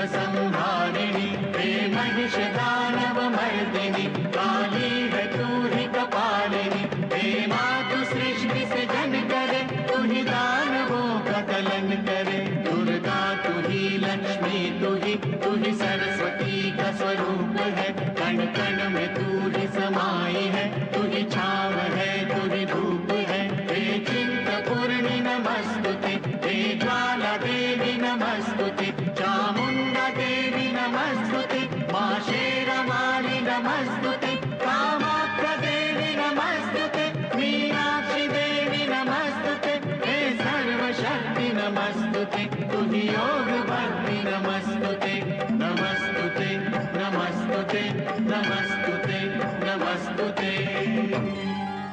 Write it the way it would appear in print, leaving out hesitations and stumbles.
संहारिणी, हे महिष दानव मर्दिनी, काली है तू ही कपालिनी। हे मातु सृष्टि से जन करे, तू ही दानवों का दलन करे। दुर्गा तू ही लक्ष्मी, तू ही सरस्वती का स्वरूप है। कण कण में तू ही समाई है, तू ही छाव है, तू ही धूप है। हे चिंतपूर्णि नमस्तुते, हे ज्वाला देवी नमस्तुते, चामुंडा देवी नमस्तुते, मां शेरवाली नमस्तुते, कामाख्या देवी नमस्तुते, मीनाक्षी देवी नमस्तुते, हे सर्वशक्ति नमस्तुते, तू ही योग भक्ति नमस्तुते।